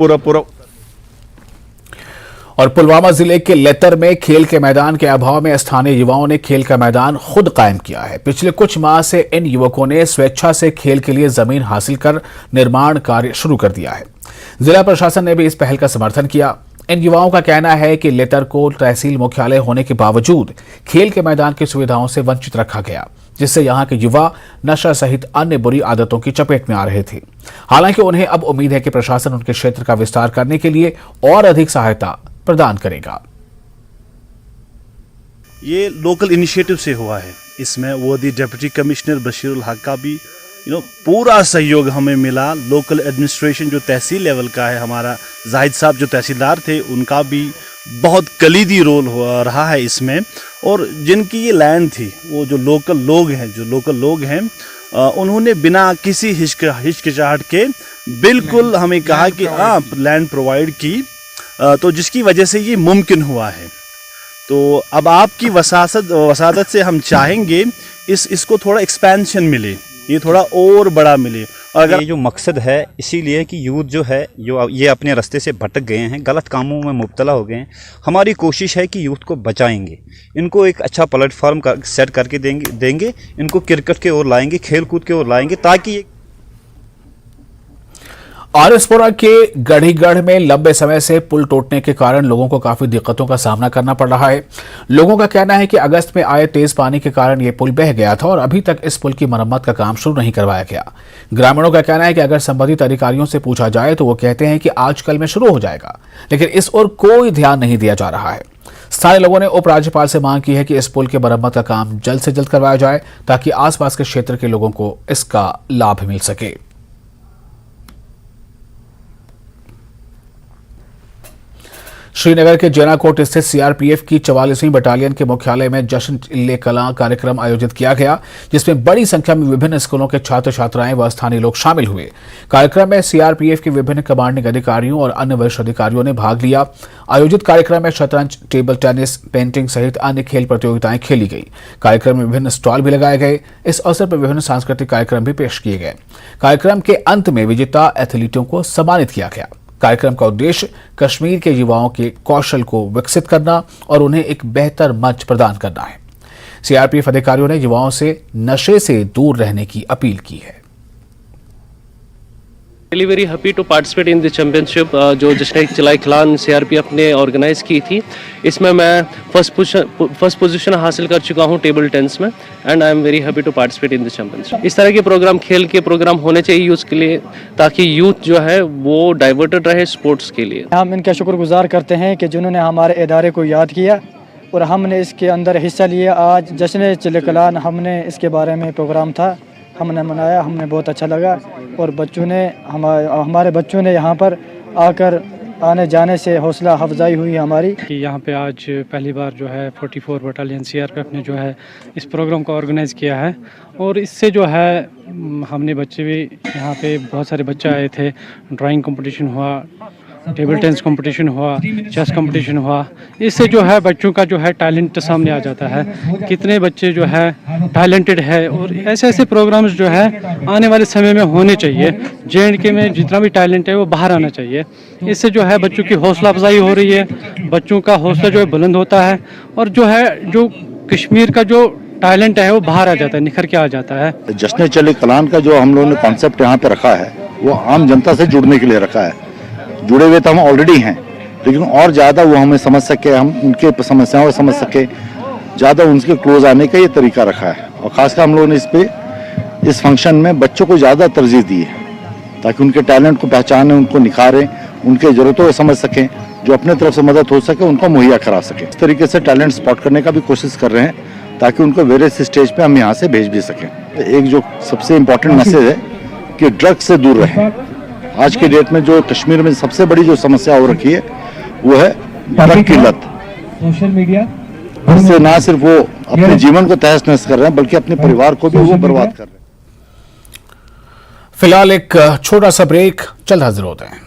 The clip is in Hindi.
पूरा। और पुलवामा जिले के लेतर में खेल के मैदान के अभाव में स्थानीय युवाओं ने खेल का मैदान खुद कायम किया है। पिछले कुछ माह से इन युवकों ने स्वेच्छा से खेल के लिए जमीन हासिल कर निर्माण कार्य शुरू कर दिया है। जिला प्रशासन ने भी इस पहल का समर्थन किया। इन युवाओं का कहना है कि लेतर को तहसील मुख्यालय होने के बावजूद खेल के मैदान की सुविधाओं से वंचित रखा गया, जिससे यहाँ के युवा नशा सहित अन्य बुरी आदतों की चपेट में आ रहे थे। हालांकि उन्हें अब उम्मीद है कि प्रशासन उनके क्षेत्र का विस्तार करने के लिए और अधिक सहायता प्रदान करेगा। ये लोकल इनिशिएटिव से हुआ है। इसमें वोदी डिप्टी कमिश्नर बशीरुल हक का भी पूरा सहयोग हमें मिला। लोकल एडमिनिस्ट्रेशन जो तहसील लेवल का है, हमारा जाहिद साहब जो तहसीलदार थे, उनका भी बहुत कलीदी रोल रहा है इसमें। और जिनकी ये लैंड थी, वो जो लोकल लोग हैं उन्होंने बिना किसी हिचकिचाहट के बिल्कुल हमें कहा कि आप लैंड प्रोवाइड की, तो जिसकी वजह से ये मुमकिन हुआ है। तो अब आपकी वसादत से हम चाहेंगे इसको थोड़ा एक्सपेंशन मिले, ये थोड़ा और बड़ा मिले। और अगर ये जो मकसद है, इसीलिए कि यूथ जो है जो ये अपने रास्ते से भटक गए हैं, गलत कामों में मुब्तला हो गए हैं, हमारी कोशिश है कि यूथ को बचाएंगे, इनको एक अच्छा प्लेटफॉर्म सेट करके देंगे, इनको क्रिकेट के ओर लाएंगे, खेल कूद के ओर लाएंगे, ताकि आरएसपुरा के गढ़ीगढ़ में लंबे समय से पुल टूटने के कारण लोगों को काफी दिक्कतों का सामना करना पड़ रहा है। लोगों का कहना है कि अगस्त में आए तेज पानी के कारण यह पुल बह गया था और अभी तक इस पुल की मरम्मत का काम शुरू नहीं करवाया गया। ग्रामीणों का कहना है कि अगर संबंधित अधिकारियों से पूछा जाए तो वो कहते हैं कि आजकल में शुरू हो जाएगा, लेकिन इस ओर कोई ध्यान नहीं दिया जा रहा है। स्थानीय लोगों ने उपराज्यपाल से मांग की है कि इस पुल के मरम्मत का काम जल्द से जल्द करवाया जाए, ताकि आसपास के क्षेत्र के लोगों को इसका लाभ मिल सके। श्रीनगर के जैनाकोट स्थित सीआरपीएफ की 44वीं बटालियन के मुख्यालय में जश्न-ए-कलां कार्यक्रम आयोजित किया गया, जिसमें बड़ी संख्या में विभिन्न स्कूलों के छात्र छात्राएं व स्थानीय लोग शामिल हुए। कार्यक्रम में सीआरपीएफ के विभिन्न कमांडिंग अधिकारियों और अन्य वरिष्ठ अधिकारियों ने भाग लिया। आयोजित कार्यक्रम में शतरंज, टेबल टेनिस, पेंटिंग सहित अन्य खेल प्रतियोगिताएं खेली गई। कार्यक्रम में विभिन्न स्टॉल भी लगाए गए। इस अवसर पर विभिन्न सांस्कृतिक कार्यक्रम भी पेश किए गए। कार्यक्रम के अंत में विजेता एथलीटों को सम्मानित किया गया। कार्यक्रम का उद्देश्य कश्मीर के युवाओं के कौशल को विकसित करना और उन्हें एक बेहतर मंच प्रदान करना है। सीआरपीएफ अधिकारियों ने युवाओं से नशे से दूर रहने की अपील की है। Really very happy to participate in the championship जो जश्न-ए-कलां सीआरपीएफ ने ऑर्गेनाइज की थी। इसमें मैं फर्स्ट पोजीशन हासिल कर चुका हूँ टेबल टेनिस में, and I am very happy to participate in this championship. इस तरह के प्रोग्राम, खेल के प्रोग्राम होने चाहिए यूथ के लिए, ताकि यूथ जो है वो डाइवर्टेड रहे स्पोर्ट्स के लिए। हम इनका शुक्रगुजार करते हैं कि जिन्होंने हमारे इदारे को याद किया और हमने इसके अंदर हिस्सा लिया। आज जश्न-ए-कलां हमने इसके बारे में प्रोग्राम था, हमने मनाया, हमें बहुत अच्छा लगा। और बच्चों ने हमारे बच्चों ने यहाँ पर आकर आने जाने से हौसला अफजाई हुई हमारी। यहाँ पे आज पहली बार जो है 44 बटालियन सीआरपीएफ ने जो है इस प्रोग्राम को ऑर्गेनाइज़ किया है, और इससे जो है हमने बच्चे भी, यहाँ पे बहुत सारे बच्चे आए थे। ड्राइंग कंपटीशन हुआ, टेबल टेनिस कंपटीशन हुआ, चेस कंपटीशन हुआ। इससे जो है बच्चों का जो है टैलेंट सामने आ जाता है, कितने बच्चे जो है टैलेंटेड है। और ऐसे ऐसे प्रोग्राम्स जो है आने वाले समय में होने चाहिए। जेएंडके में जितना भी टैलेंट है वो बाहर आना चाहिए। इससे जो है बच्चों की हौसला अफजाई हो रही है, बच्चों का हौसला जो है बुलंद होता है, और जो है जो कश्मीर का जो टैलेंट है वो बाहर आ जाता है, निखर के आ जाता है। जश्न-ए-कलां का जो हम लोगों ने कॉन्सेप्ट यहाँ पे रखा है, वो आम जनता से जुड़ने के लिए रखा है। जुड़े हुए तो हम ऑलरेडी हैं, लेकिन और ज़्यादा वो हमें समझ सके, हम उनके समस्याओं को समझ सके, ज़्यादा उनके क्लोज आने का ये तरीका रखा है। और ख़ासकर हम लोगों ने इस फंक्शन में बच्चों को ज़्यादा तरजीह दी है, ताकि उनके टैलेंट को पहचानें, उनको निखारें, उनके ज़रूरतों को समझ सकें, जो अपने तरफ से मदद हो सके उनको मुहैया करा सकें। इस तरीके से टैलेंट स्पॉट करने का भी कोशिश कर रहे हैं, ताकि उनको वेरियस स्टेज पे हम यहाँ से भेज भी सकें। एक जो सबसे इम्पोर्टेंट मैसेज है कि ड्रग्स से दूर रहें। आज के डेट में जो कश्मीर में सबसे बड़ी जो समस्या हो रखी है वो है ड्रग की लत। सोशल मीडिया इससे ना सिर्फ वो अपने जीवन को तहस नहस कर रहे हैं, बल्कि अपने परिवार को भी वो बर्बाद कर रहे हैं। फिलहाल एक छोटा सा ब्रेक, जल्द हाजिर होते हैं।